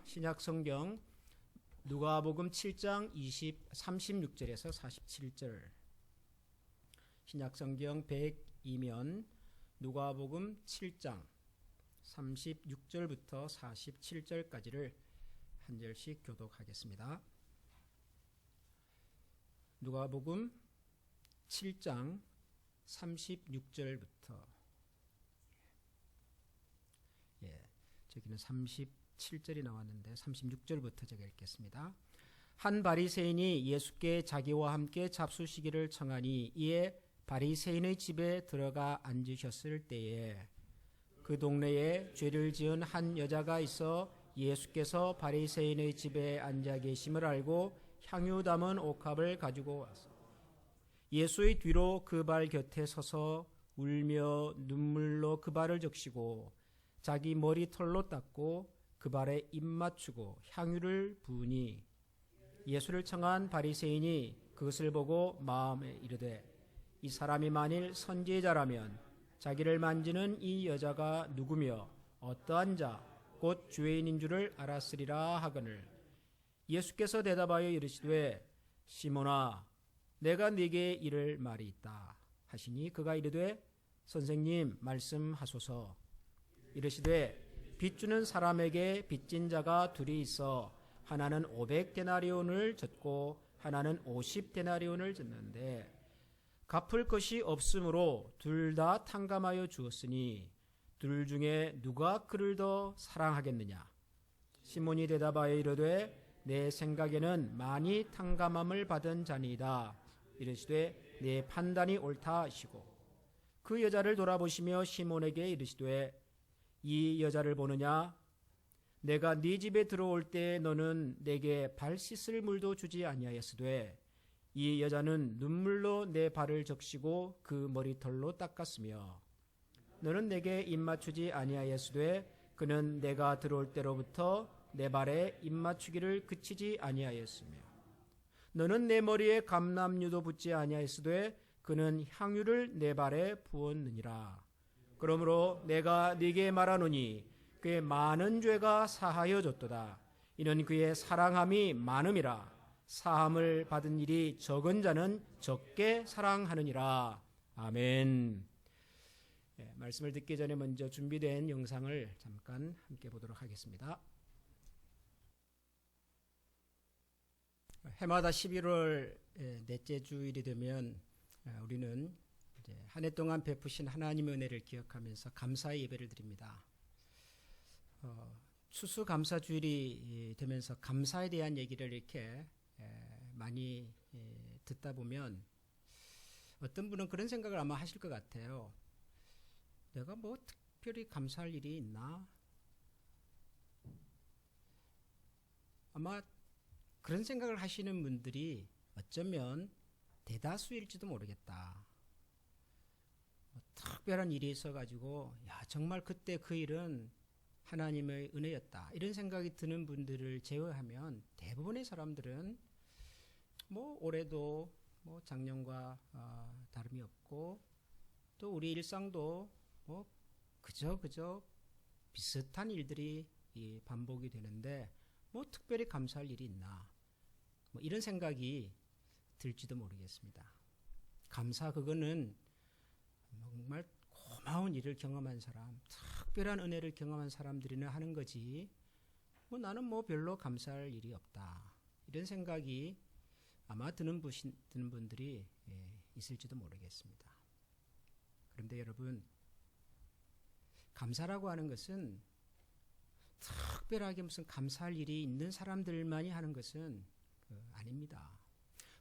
신약 성경 누가복음 7장 36절에서 47절. 신약 성경 102면 누가복음 7장 36절부터 47절까지를 한 절씩 교독하겠습니다. 누가복음 7장 36절부터 저기는 37절이 나왔는데 36절부터 제가 읽겠습니다. 한 바리새인이 예수께 자기와 함께 잡수시기를 청하니 이에 바리새인의 집에 들어가 앉으셨을 때에 그 동네에 죄를 지은 한 여자가 있어 예수께서 바리새인의 집에 앉아 계심을 알고 향유 담은 옥합을 가지고 와서 예수의 뒤로 그 발 곁에 서서 울며 눈물로 그 발을 적시고 자기 머리털로 닦고 그 발에 입 맞추고 향유를 부으니 예수를 청한 바리새인이 그것을 보고 마음에 이르되 이 사람이 만일 선지자라면 자기를 만지는 이 여자가 누구며 어떠한 자 곧 죄인인 줄을 알았으리라 하거늘 예수께서 대답하여 이르시되 시몬아 내가 네게 이를 말이 있다 하시니 그가 이르되 선생님 말씀하소서. 이르시되 빚주는 사람에게 빚진 자가 둘이 있어 하나는 500데나리온을 졌고 하나는 50데나리온을 졌는데 갚을 것이 없으므로 둘 다 탕감하여 주었으니 둘 중에 누가 그를 더 사랑하겠느냐. 시몬이 대답하여 이르되 내 생각에는 많이 탕감함을 받은 자니이다. 이르시되 내 판단이 옳다 하시고 그 여자를 돌아보시며 시몬에게 이르시되 이 여자를 보느냐? 내가 네 집에 들어올 때 너는 내게 발 씻을 물도 주지 아니하였으되 이 여자는 눈물로 내 발을 적시고 그 머리털로 닦았으며 너는 내게 입 맞추지 아니하였으되 그는 내가 들어올 때로부터 내 발에 입 맞추기를 그치지 아니하였으며 너는 내 머리에 감람유도 붓지 아니하였으되 그는 향유를 내 발에 부었느니라. 그러므로 내가 네게 말하노니 그의 많은 죄가 사하여졌도다. 이는 그의 사랑함이 많음이라. 사함을 받은 일이 적은 자는 적게 사랑하느니라. 아멘. 말씀을 듣기 전에 먼저 준비된 영상을 잠깐 함께 보도록 하겠습니다. 해마다 11월 넷째 주일이 되면 우리는 한 해 동안 베푸신 하나님의 은혜를 기억하면서 감사의 예배를 드립니다. 추수감사주일이 되면서 감사에 대한 얘기를 이렇게 많이 듣다 보면 어떤 분은 그런 생각을 아마 하실 것 같아요. 내가 뭐 특별히 감사할 일이 있나? 아마 그런 생각을 하시는 분들이 어쩌면 대다수일지도 모르겠다. 특별한 일이 있어가지고 야 정말 그때 그 일은 하나님의 은혜였다 이런 생각이 드는 분들을 제외하면 대부분의 사람들은 뭐 올해도 뭐 작년과 다름이 없고 또 우리 일상도 뭐 그저 비슷한 일들이 반복이 되는데 뭐 특별히 감사할 일이 있나 뭐 이런 생각이 들지도 모르겠습니다. 감사 그거는 정말 고마운 일을 경험한 사람, 특별한 은혜를 경험한 사람들이나 하는 거지 뭐 나는 뭐 별로 감사할 일이 없다 이런 생각이 아마 드는 분들이 있을지도 모르겠습니다. 그런데 여러분 감사라고 하는 것은 특별하게 무슨 감사할 일이 있는 사람들만이 하는 것은 아닙니다.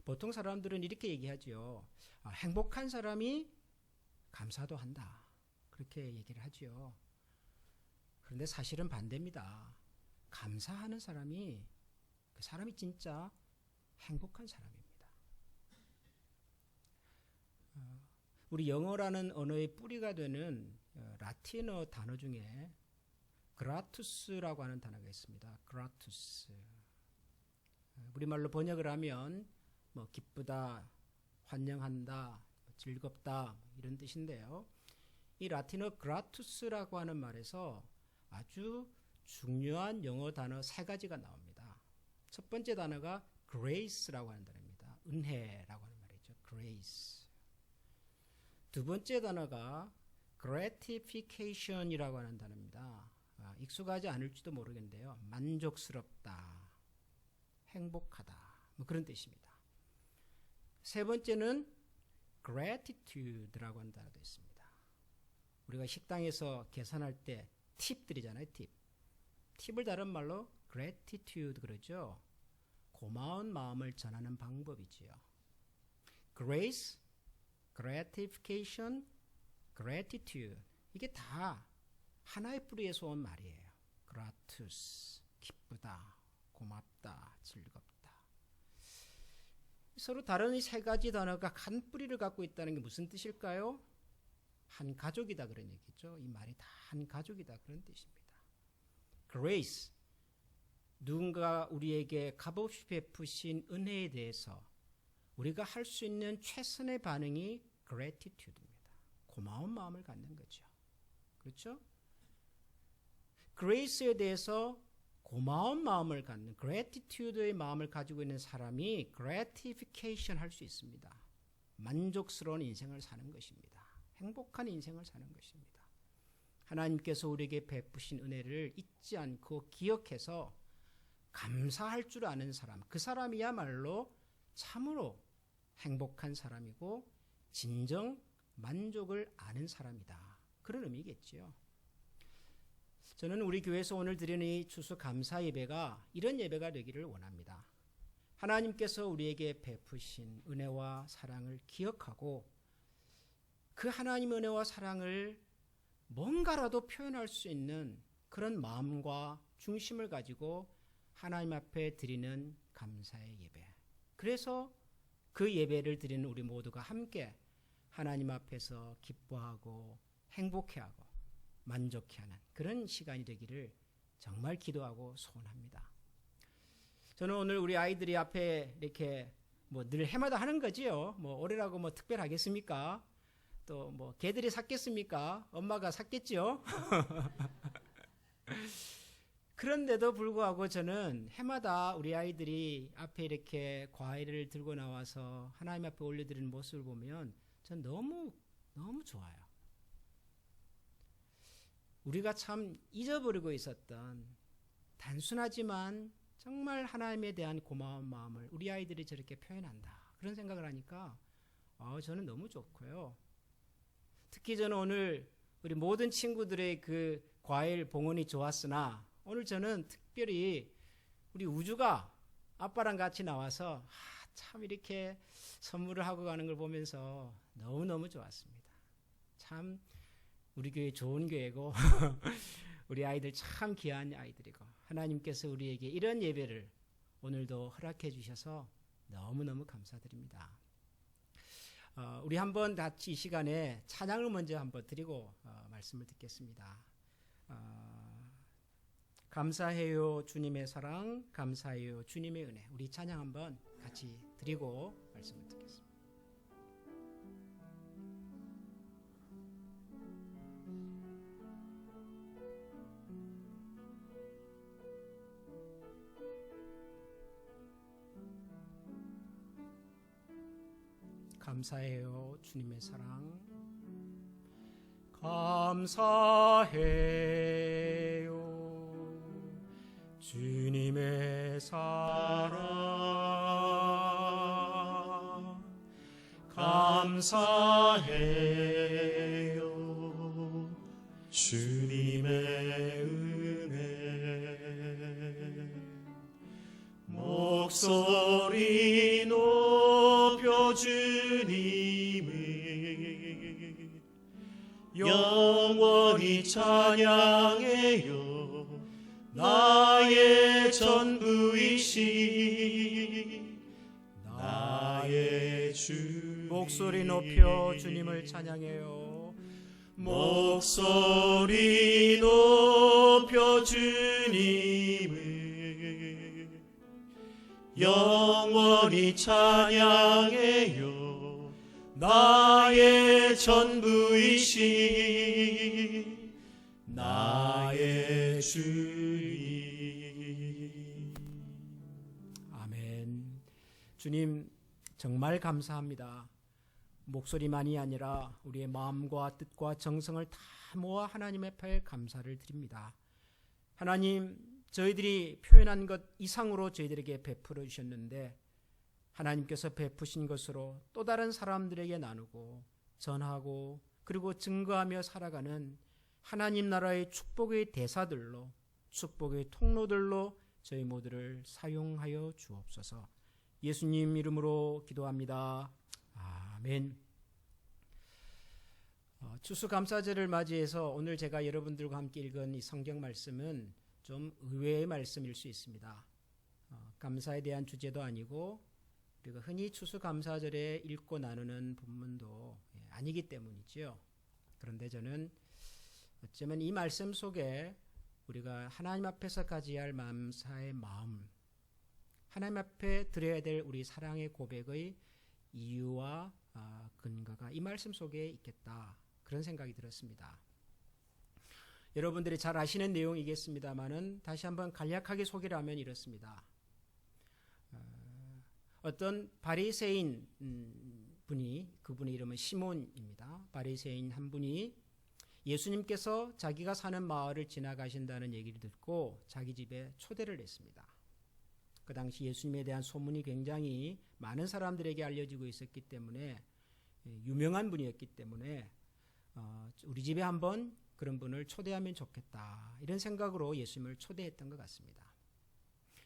보통 사람들은 이렇게 얘기하죠. 행복한 사람이 감사도 한다. 그렇게 얘기를 하죠. 그런데 사실은 반대입니다. 감사하는 사람이 그 사람이 진짜 행복한 사람입니다. 우리 영어라는 언어의 뿌리가 되는 라틴어 단어 중에 그라투스라고 하는 단어가 있습니다. 그라투스. 우리말로 번역을 하면 뭐 기쁘다, 환영한다, 즐겁다 이런 뜻인데요. 이 라틴어 그라투스라고 하는 말에서 아주 중요한 영어 단어 3가지가 나옵니다. 첫 번째 단어가 grace라고 하는 단어입니다. 은혜라고 하는 말이죠. grace. 두 번째 단어가 gratification이라고 하는 단어입니다. 익숙하지 않을지도 모르겠는데요. 만족스럽다, 행복하다, 뭐 그런 뜻입니다. 세 번째는 gratitude라고 하는 단어도 있습니다. 우리가 식당에서 계산할 때 팁 드리잖아요. 팁을 다른 말로 gratitude 그러죠. 고마운 마음을 전하는 방법이지요. grace, gratification, gratitude 이게 다 하나의 뿌리에서 온 말이에요. gratus, 기쁘다, 고맙다, 즐겁다. 서로 다른 이 3가지 단어가 한 뿌리를 갖고 있다는 게 무슨 뜻일까요? 한 가족이다 그런 얘기죠. 이 말이 다 한 가족이다 그런 뜻입니다. grace, 누군가 우리에게 값없이 베푸신 은혜에 대해서 우리가 할 수 있는 최선의 반응이 gratitude입니다. 고마운 마음을 갖는 거죠. 그렇죠? grace에 대해서 고마운 마음을 갖는 gratitude의 마음을 가지고 있는 사람이 gratification 할 수 있습니다. 만족스러운 인생을 사는 것입니다. 행복한 인생을 사는 것입니다. 하나님께서 우리에게 베푸신 은혜를 잊지 않고 기억해서 감사할 줄 아는 사람, 그 사람이야말로 참으로 행복한 사람이고 진정 만족을 아는 사람이다. 그런 의미겠지요. 저는 우리 교회에서 오늘 드리는 이 추수 감사 예배가 이런 예배가 되기를 원합니다. 하나님께서 우리에게 베푸신 은혜와 사랑을 기억하고 그 하나님 은혜와 사랑을 뭔가라도 표현할 수 있는 그런 마음과 중심을 가지고 하나님 앞에 드리는 감사의 예배. 그래서 그 예배를 드리는 우리 모두가 함께 하나님 앞에서 기뻐하고 행복해하고 만족해하는 그런 시간이 되기를 정말 기도하고 소원합니다. 저는 오늘 우리 아이들이 앞에 이렇게 뭐 늘 해마다 하는 거지요. 뭐 올해라고 뭐 특별하겠습니까? 또 뭐 개들이 샀겠습니까? 엄마가 샀겠지요. 그런데도 불구하고 저는 해마다 우리 아이들이 앞에 이렇게 과일을 들고 나와서 하나님 앞에 올려드리는 모습을 보면 전 너무 좋아요. 우리가 참 잊어버리고 있었던 단순하지만 정말 하나님에 대한 고마운 마음을 우리 아이들이 저렇게 표현한다. 그런 생각을 하니까 저는 너무 좋고요. 특히 저는 오늘 우리 모든 친구들의 그 과일 봉헌이 좋았으나 오늘 저는 특별히 우리 우주가 아빠랑 같이 나와서 참 이렇게 선물을 하고 가는 걸 보면서 너무너무 좋았습니다. 참 우리 교회 좋은 교회고 우리 아이들 참 귀한 아이들이고 하나님께서 우리에게 이런 예배를 오늘도 허락해 주셔서 너무너무 감사드립니다. 우리 한번 같이 이 시간에 찬양을 먼저 한번 드리고 말씀을 듣겠습니다. 감사해요 주님의 사랑, 감사해요 주님의 은혜. 우리 찬양 한번 같이 드리고 말씀을 듣겠습니다. 감사해요 주님의 사랑, 감사해요 주님의 사랑, 감사해요 주님의 은혜. 목소리 높여 주님을 영원히 찬양해요. 나의 전부이신 나의 주. 목소리 높여 주님을 찬양해요. 목소리 높여 주님을 영원히 찬양해요. 나의 전부이신 나의 주 주님 정말 감사합니다. 목소리만이 아니라 우리의 마음과 뜻과 정성을 다 모아 하나님 앞에 감사를 드립니다. 하나님, 저희들이 표현한 것 이상으로 저희들에게 베풀어 주셨는데 하나님께서 베푸신 것으로 또 다른 사람들에게 나누고 전하고 그리고 증거하며 살아가는 하나님 나라의 축복의 대사들로, 축복의 통로들로 저희 모두를 사용하여 주옵소서. 예수님 이름으로 기도합니다. 아멘. 추수감사절을 맞이해서 오늘 제가 여러분들과 함께 읽은 이 성경 말씀은 좀 의외의 말씀일 수 있습니다. 감사에 대한 주제도 아니고 그리고 흔히 추수감사절에 읽고 나누는 본문도 아니기 때문이죠. 그런데 저는 어쩌면 이 말씀 속에 우리가 하나님 앞에서 가져야 할 감사의 마음, 하나님 앞에 드려야 될 우리 사랑의 고백의 이유와 근거가 이 말씀 속에 있겠다, 그런 생각이 들었습니다. 여러분들이 잘 아시는 내용이겠습니다만은 다시 한번 간략하게 소개를 하면 이렇습니다. 어떤 바리새인 분이, 그분의 이름은 시몬입니다. 바리새인 한 분이 예수님께서 자기가 사는 마을을 지나가신다는 얘기를 듣고 자기 집에 초대를 했습니다. 그 당시 예수님에 대한 소문이 굉장히 많은 사람들에게 알려지고 있었기 때문에, 유명한 분이었기 때문에 우리 집에 한번 그런 분을 초대하면 좋겠다, 이런 생각으로 예수님을 초대했던 것 같습니다.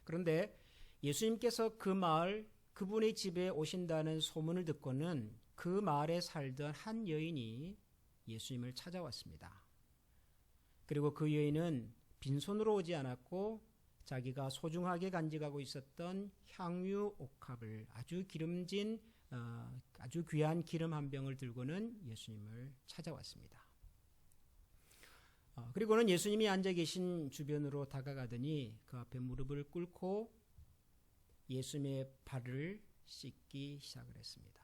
그런데 예수님께서 그 마을, 그분의 집에 오신다는 소문을 듣고는 그 마을에 살던 한 여인이 예수님을 찾아왔습니다. 그리고 그 여인은 빈손으로 오지 않았고 자기가 소중하게 간직하고 있었던 향유 옥합을, 아주 기름진 아주 귀한 기름 한 병을 들고는 예수님을 찾아왔습니다. 그리고는 예수님이 앉아 계신 주변으로 다가가더니 그 앞에 무릎을 꿇고 예수님의 발을 씻기 시작을 했습니다.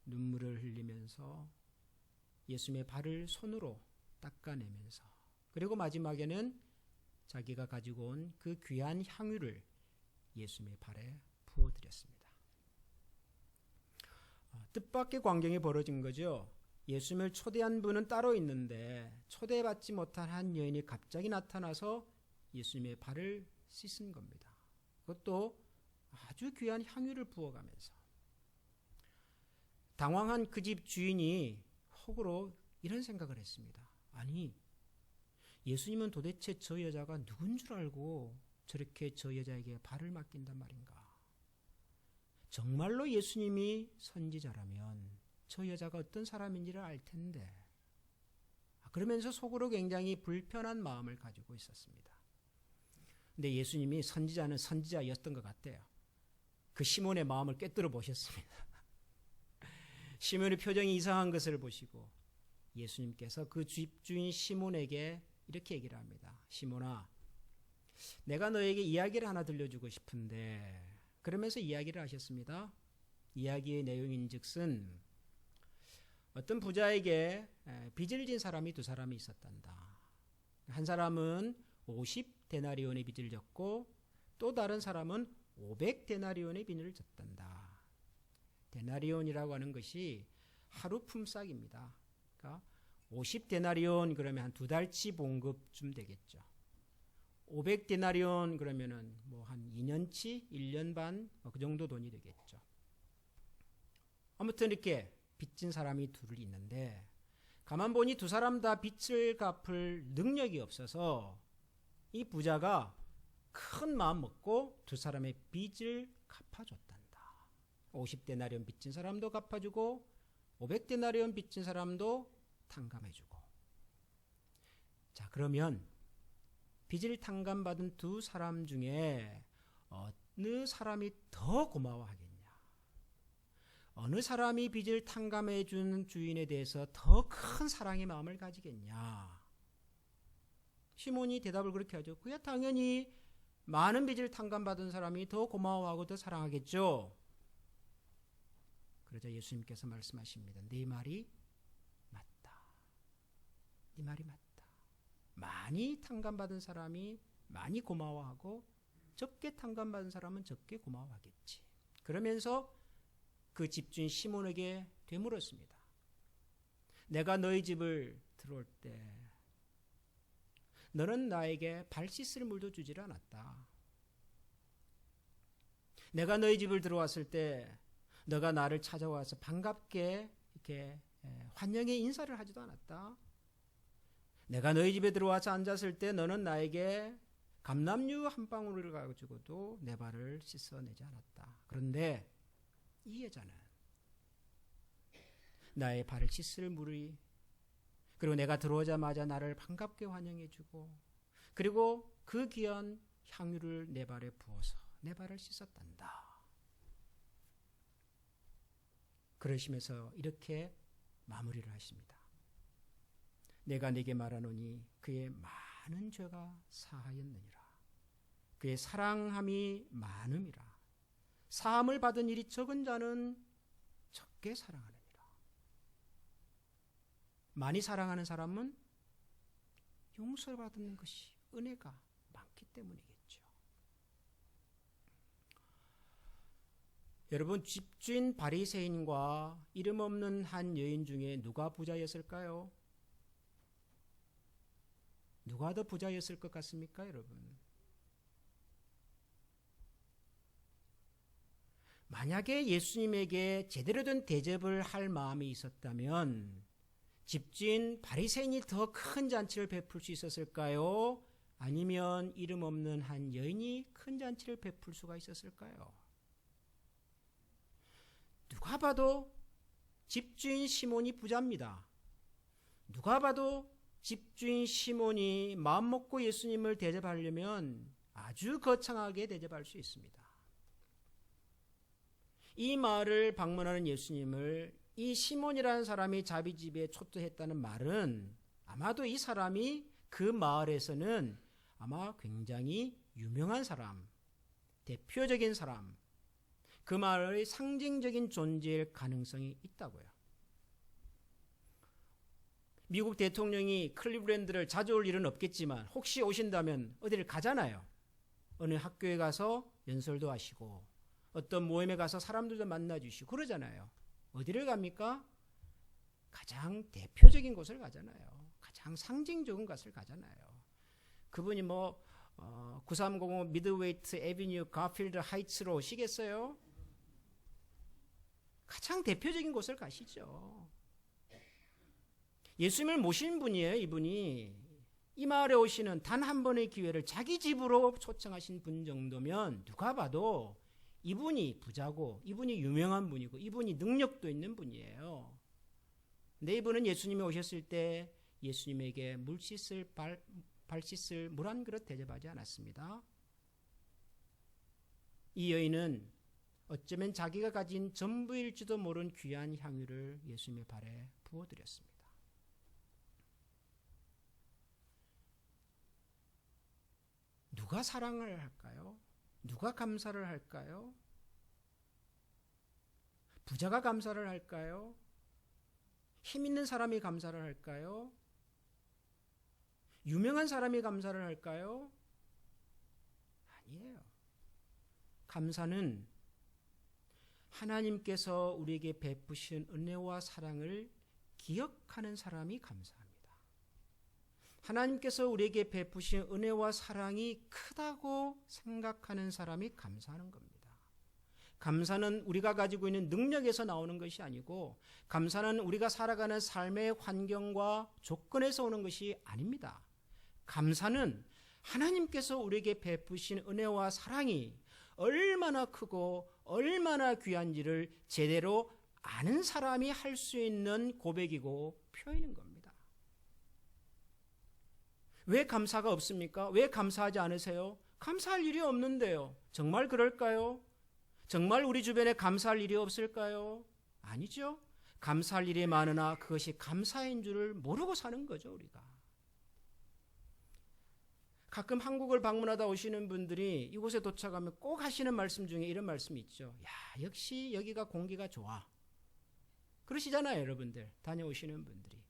눈물을 흘리면서 예수님의 발을 손으로 닦아내면서, 그리고 마지막에는 자기가 가지고 온 그 귀한 향유를 예수님의 발에 부어드렸습니다. 뜻밖의 광경이 벌어진 거죠. 예수님을 초대한 분은 따로 있는데 초대받지 못한 한 여인이 갑자기 나타나서 예수님의 발을 씻은 겁니다. 그것도 아주 귀한 향유를 부어가면서. 당황한 그 집 주인이 속으로 이런 생각을 했습니다. 아니, 예수님은 도대체 저 여자가 누군 줄 알고 저렇게 저 여자에게 발을 맡긴단 말인가? 정말로 예수님이 선지자라면 저 여자가 어떤 사람인지를 알 텐데. 그러면서 속으로 굉장히 불편한 마음을 가지고 있었습니다. 근데 예수님이 선지자는 선지자였던 것 같아요. 그 시몬의 마음을 꿰뚫어 보셨습니다. 시몬의 표정이 이상한 것을 보시고 예수님께서 그 집주인 시몬에게 이렇게 얘기를 합니다. 시몬아, 내가 너에게 이야기를 하나 들려주고 싶은데, 그러면서 이야기를 하셨습니다. 이야기의 내용인즉슨 어떤 부자에게 빚을 진 사람이 두 사람이 있었단다. 한 사람은 50데나리온의 빚을 졌고 또 다른 사람은 500데나리온의 빚을 졌단다. 데나리온이라고 하는 것이 하루 품삯입니다. 그러니까 50데나리온 그러면 한 두 달치 봉급쯤 되겠죠. 500데나리온 그러면은 뭐 한 2년치, 1년 반, 그 정도 돈이 되겠죠. 아무튼 이렇게 빚진 사람이 둘 있는데, 가만 보니 두 사람 다 빚을 갚을 능력이 없어서 이 부자가 큰 마음 먹고 두 사람의 빚을 갚아줬단다. 50데나리온 빚진 사람도 갚아주고 500데나리온 빚진 사람도 탕감해주고. 자, 그러면 빚을 탕감받은 두 사람 중에 어느 사람이 더 고마워하겠냐? 어느 사람이 빚을 탕감해준 주인에 대해서 더 큰 사랑의 마음을 가지겠냐? 시몬이 대답을 그렇게 하죠. 그야 당연히 많은 빚을 탕감받은 사람이 더 고마워하고 더 사랑하겠죠. 그러자 예수님께서 말씀하십니다. 네 말이 맞다. 네 말이 맞다. 많이 탕감받은 사람이 많이 고마워하고 적게 탕감받은 사람은 적게 고마워하겠지. 그러면서 그 집주인 시몬에게 되물었습니다. 내가 너희 집을 들어올 때 너는 나에게 발 씻을 물도 주질 않았다. 내가 너희 집을 들어왔을 때 너가 나를 찾아와서 반갑게 이렇게 환영의 인사를 하지도 않았다. 내가 너희 집에 들어와서 앉았을 때 너는 나에게 감람유 한 방울을 가지고도 내 발을 씻어내지 않았다. 그런데 이 여자는 나의 발을 씻을 물이, 그리고 내가 들어오자마자 나를 반갑게 환영해주고, 그리고 그 귀한 향유를 내 발에 부어서 내 발을 씻었단다. 그러시면서 이렇게 마무리를 하십니다. 내가 네게 말하노니 그의 많은 죄가 사하였느니라. 그의 사랑함이 많음이라. 사함을 받은 일이 적은 자는 적게 사랑하느니라. 많이 사랑하는 사람은 용서를 받는 것이 은혜가 많기 때문이겠죠. 여러분, 집주인 바리새인과 이름 없는 한 여인 중에 누가 부자였을까요? 누가 더 부자였을 것 같습니까, 여러분? 만약에 예수님에게 제대로 된 대접을 할 마음이 있었다면 집주인 바리새인이 더 큰 잔치를 베풀 수 있었을까요? 아니면 이름 없는 한 여인이 큰 잔치를 베풀 수가 있었을까요? 누가 봐도 집주인 시몬이 부자입니다. 누가 봐도 집주인 시몬이 마음먹고 예수님을 대접하려면 아주 거창하게 대접할 수 있습니다. 이 마을을 방문하는 예수님을 이 시몬이라는 사람이 자기 집에 초대했다는 말은 아마도 이 사람이 그 마을에서는 아마 굉장히 유명한 사람, 대표적인 사람, 그 마을의 상징적인 존재일 가능성이 있다고요. 미국 대통령이 클리블랜드를 자주 올 일은 없겠지만 혹시 오신다면 어디를 가잖아요. 어느 학교에 가서 연설도 하시고 어떤 모임에 가서 사람들도 만나주시고 그러잖아요. 어디를 갑니까? 가장 대표적인 곳을 가잖아요. 가장 상징적인 곳을 가잖아요. 그분이 9305 미드웨이트 애비뉴 가필드 하이츠로 오시겠어요? 가장 대표적인 곳을 가시죠. 예수님을 모신 분이에요. 이분이 이 마을에 오시는 단 한 번의 기회를 자기 집으로 초청하신 분 정도면 누가 봐도 이분이 부자고 이분이 유명한 분이고 이분이 능력도 있는 분이에요. 근데 이분은 예수님이 오셨을 때 예수님에게 발 씻을 물 한 그릇 대접하지 않았습니다. 이 여인은 어쩌면 자기가 가진 전부일지도 모른 귀한 향유를 예수님의 발에 부어드렸습니다. 누가 사랑을 할까요? 누가 감사를 할까요? 부자가 감사를 할까요? 힘 있는 사람이 감사를 할까요? 유명한 사람이 감사를 할까요? 아니에요. 감사는 하나님께서 우리에게 베푸신 은혜와 사랑을 기억하는 사람이 감사합니다. 하나님께서 우리에게 베푸신 은혜와 사랑이 크다고 생각하는 사람이 감사하는 겁니다. 감사는 우리가 가지고 있는 능력에서 나오는 것이 아니고 감사는 우리가 살아가는 삶의 환경과 조건에서 오는 것이 아닙니다. 감사는 하나님께서 우리에게 베푸신 은혜와 사랑이 얼마나 크고 얼마나 귀한지를 제대로 아는 사람이 할 수 있는 고백이고 표현인 겁니다. 왜 감사가 없습니까? 왜 감사하지 않으세요? 감사할 일이 없는데요. 정말 그럴까요? 정말 우리 주변에 감사할 일이 없을까요? 아니죠. 감사할 일이 많으나 그것이 감사인 줄을 모르고 사는 거죠, 우리가. 가끔 한국을 방문하다 오시는 분들이 이곳에 도착하면 꼭 하시는 말씀 중에 이런 말씀이 있죠. 야, 역시 여기가 공기가 좋아. 그러시잖아요, 여러분들. 다녀오시는 분들이.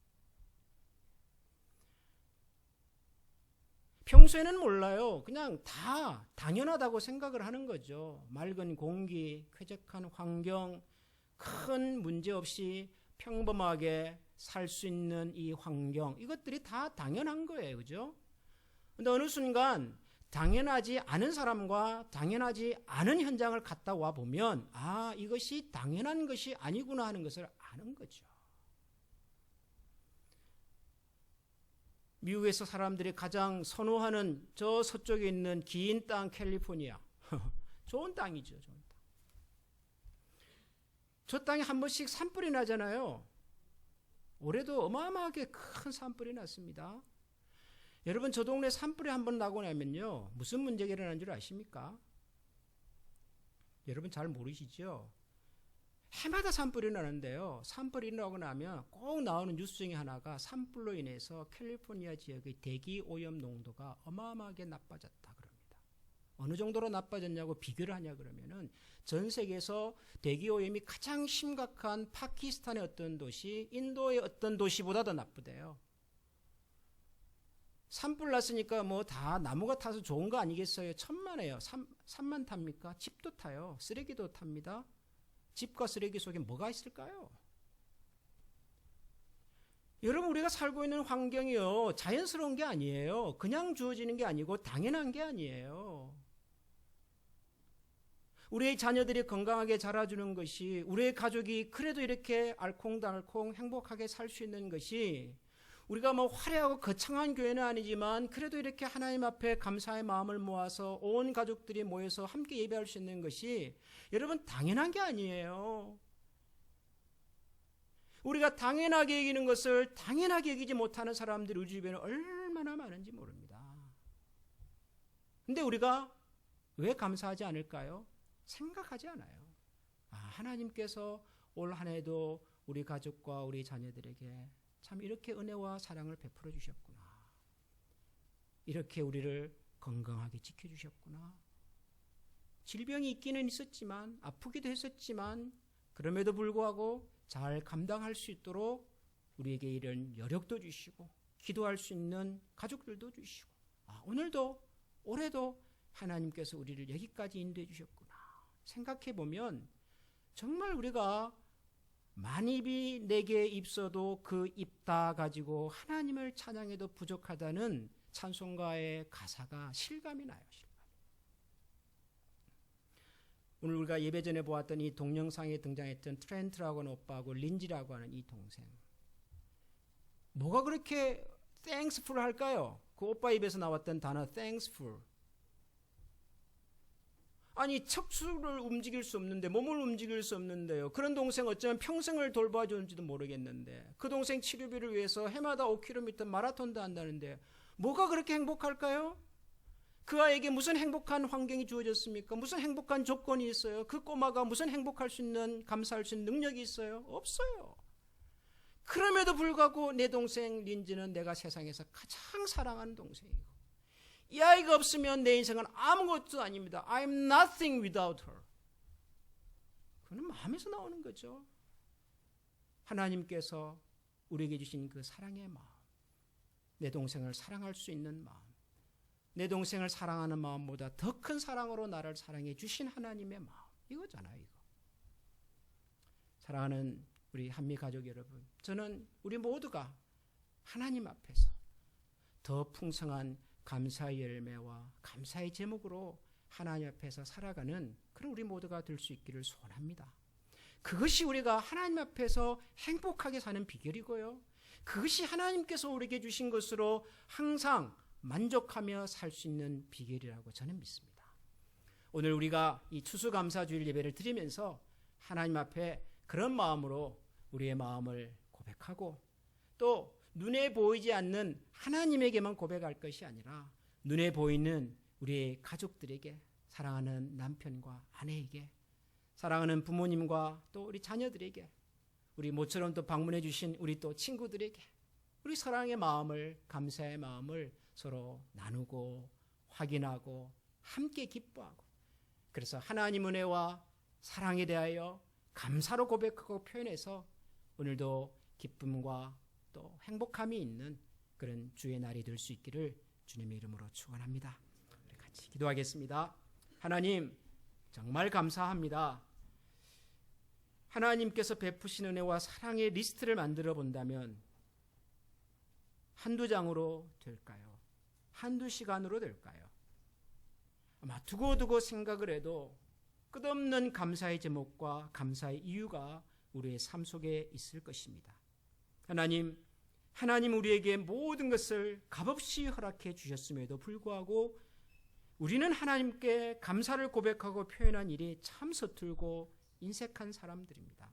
평소에는 몰라요. 그냥 다 당연하다고 생각을 하는 거죠. 맑은 공기, 쾌적한 환경, 큰 문제 없이 평범하게 살 수 있는 이 환경, 이것들이 다 당연한 거예요. 그죠? 근데 어느 순간 당연하지 않은 사람과 당연하지 않은 현장을 갔다 와 보면 이것이 당연한 것이 아니구나 하는 것을 아는 거죠. 미국에서 사람들이 가장 선호하는 저 서쪽에 있는 긴 땅 캘리포니아. 좋은 땅이죠. 좋은 땅. 저 땅에 한 번씩 산불이 나잖아요. 올해도 어마어마하게 큰 산불이 났습니다. 여러분, 저 동네 산불이 한번 나고 나면요, 무슨 문제가 일어나는 줄 아십니까? 여러분 잘 모르시죠? 해마다 산불이 나는데요, 산불이 나고 나면 꼭 나오는 뉴스 중에 하나가 산불로 인해서 캘리포니아 지역의 대기 오염 농도가 어마어마하게 나빠졌다 그럽니다. 어느 정도로 나빠졌냐고 비교를 하냐 그러면은 전 세계에서 대기 오염이 가장 심각한 파키스탄의 어떤 도시, 인도의 어떤 도시보다 더 나쁘대요. 산불 났으니까 뭐 다 나무가 타서 좋은 거 아니겠어요? 천만에요. 산만 탑니까? 집도 타요. 쓰레기도 탑니다. 집과 쓰레기 속에 뭐가 있을까요? 여러분, 우리가 살고 있는 환경이요, 자연스러운 게 아니에요. 그냥 주어지는 게 아니고 당연한 게 아니에요. 우리의 자녀들이 건강하게 자라주는 것이, 우리의 가족이 그래도 이렇게 알콩달콩 행복하게 살 수 있는 것이, 우리가 뭐 화려하고 거창한 교회는 아니지만 그래도 이렇게 하나님 앞에 감사의 마음을 모아서 온 가족들이 모여서 함께 예배할 수 있는 것이 여러분 당연한 게 아니에요. 우리가 당연하게 여기는 것을 당연하게 여기지 못하는 사람들이 우리 주변에 얼마나 많은지 모릅니다. 근데 우리가 왜 감사하지 않을까요? 생각하지 않아요. 하나님께서 올 한 해도 우리 가족과 우리 자녀들에게 참 이렇게 은혜와 사랑을 베풀어 주셨구나. 이렇게 우리를 건강하게 지켜주셨구나. 질병이 있기는 있었지만, 아프기도 했었지만, 그럼에도 불구하고 잘 감당할 수 있도록 우리에게 이런 여력도 주시고 기도할 수 있는 가족들도 주시고, 오늘도 올해도 하나님께서 우리를 여기까지 인도해 주셨구나 생각해 보면 정말 우리가 만입이 내게 입서도 그 입 다 가지고 하나님을 찬양해도 부족하다는 찬송가의 가사가 실감이 나요. 오늘 우리가 예배 전에 보았던 이 동영상에 등장했던 트렌트라고 하는 오빠하고 린지라고 하는 이 동생, 뭐가 그렇게 thankful 할까요? 그 오빠 입에서 나왔던 단어 thankful. 아니, 척추를 움직일 수 없는데, 몸을 움직일 수 없는데요, 그런 동생 어쩌면 평생을 돌봐주는지도 모르겠는데, 그 동생 치료비를 위해서 해마다 5km 마라톤도 한다는데 뭐가 그렇게 행복할까요? 그 아이에게 무슨 행복한 환경이 주어졌습니까? 무슨 행복한 조건이 있어요? 그 꼬마가 무슨 행복할 수 있는, 감사할 수 있는 능력이 있어요? 없어요. 그럼에도 불구하고 내 동생 린지는 내가 세상에서 가장 사랑하는 동생이고, 이 아이가 없으면 내 인생은 아무것도 아닙니다. I'm nothing without her. 그건 마음에서 나오는 거죠. 하나님께서 우리에게 주신 그 사랑의 마음, 내 동생을 사랑할 수 있는 마음, 내 동생을 사랑하는 마음보다 더 큰 사랑으로 나를 사랑해 주신 하나님의 마음, 이거잖아요. 이거. 사랑하는 우리 한미 가족 여러분, 저는 우리 모두가 하나님 앞에서 더 풍성한 감사의 열매와 감사의 제목으로 하나님 앞에서 살아가는 그런 우리 모두가 될 수 있기를 소원합니다. 그것이 우리가 하나님 앞에서 행복하게 사는 비결이고요, 그것이 하나님께서 우리에게 주신 것으로 항상 만족하며 살 수 있는 비결이라고 저는 믿습니다. 오늘 우리가 이 추수감사주일 예배를 드리면서 하나님 앞에 그런 마음으로 우리의 마음을 고백하고, 또 눈에 보이지 않는 하나님에게만 고백할 것이 아니라 눈에 보이는 우리의 가족들에게, 사랑하는 남편과 아내에게, 사랑하는 부모님과 또 우리 자녀들에게, 우리 모처럼 또 방문해 주신 우리 또 친구들에게 우리 사랑의 마음을, 감사의 마음을 서로 나누고 확인하고 함께 기뻐하고, 그래서 하나님 은혜와 사랑에 대하여 감사로 고백하고 표현해서 오늘도 기쁨과 또 행복함이 있는 그런 주의 날이 될 수 있기를 주님의 이름으로 축원합니다. 우리 같이 기도하겠습니다. 하나님, 정말 감사합니다. 하나님께서 베푸신 은혜와 사랑의 리스트를 만들어 본다면 한두 장으로 될까요? 한두 시간으로 될까요? 아마 두고두고 생각을 해도 끝없는 감사의 제목과 감사의 이유가 우리의 삶 속에 있을 것입니다. 하나님 우리에게 모든 것을 값없이 허락해 주셨음에도 불구하고 우리는 하나님께 감사를 고백하고 표현한 일이 참 서툴고 인색한 사람들입니다.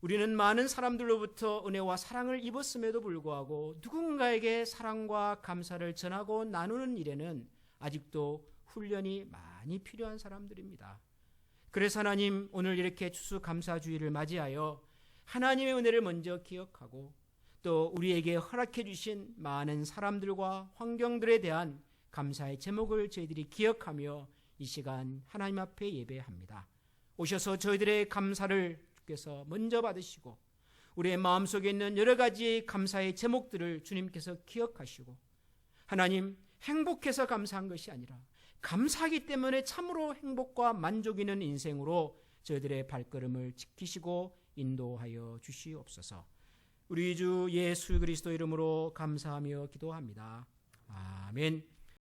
우리는 많은 사람들로부터 은혜와 사랑을 입었음에도 불구하고 누군가에게 사랑과 감사를 전하고 나누는 일에는 아직도 훈련이 많이 필요한 사람들입니다. 그래서 하나님, 오늘 이렇게 추수감사주의를 맞이하여 하나님의 은혜를 먼저 기억하고 또 우리에게 허락해 주신 많은 사람들과 환경들에 대한 감사의 제목을 저희들이 기억하며 이 시간 하나님 앞에 예배합니다. 오셔서 저희들의 감사를 주께서 먼저 받으시고 우리의 마음속에 있는 여러 가지 감사의 제목들을 주님께서 기억하시고 하나님, 행복해서 감사한 것이 아니라 감사하기 때문에 참으로 행복과 만족 있는 인생으로 저희들의 발걸음을 지키시고 인도하여 주시옵소서. 우리 주 예수 그리스도 이름으로 감사하며 기도합니다. 아멘.